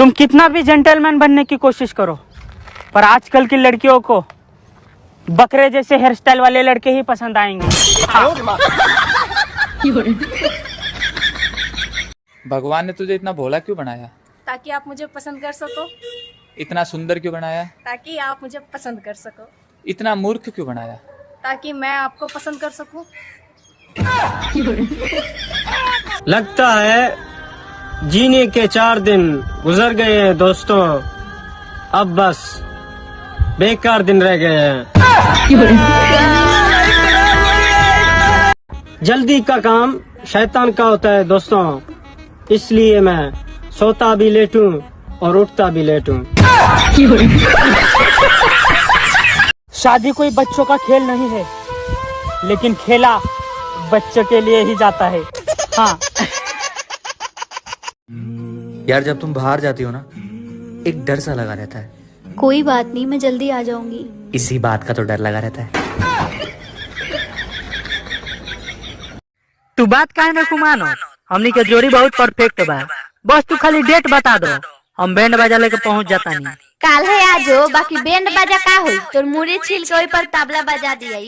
तुम कितना भी जेंटलमैन बनने की कोशिश करो, पर आजकल की लड़कियों को बकरे जैसे हेयर स्टाइल वाले लड़के ही पसंद आएंगे। भगवान ने तुझे इतना भोला क्यों बनाया? ताकि आप मुझे पसंद कर सको। इतना सुंदर क्यों बनाया? ताकि आप मुझे पसंद कर सको। इतना मूर्ख क्यों बनाया? ताकि मैं आपको पसंद कर सकूं। लगता है जीने के 4 दिन गुजर गए हैं दोस्तों, अब बस बेकार दिन रह गए हैं। जल्दी का काम शैतान का होता है दोस्तों, इसलिए मैं सोता भी लेटूं और उठता भी लेटूं। शादी कोई बच्चों का खेल नहीं है, लेकिन खेला बच्चों के लिए ही जाता है। हाँ यार, जब तुम बाहर जाती हो ना, एक डर सा लगा रहता है। कोई बात नहीं, मैं जल्दी आ जाऊंगी। इसी बात का तो डर लगा रहता है। तू बात काहे ना मानो, हमनी के जोड़ी बहुत परफेक्ट बा। बस तू खाली डेट बता दो, हम बैंड बाजा लेके पहुंच जाता नहीं। काल है आज हो, बाकी बैंड बाजा का होई, तोर मुड़ी छील के ओई पर तबला बजा दिया।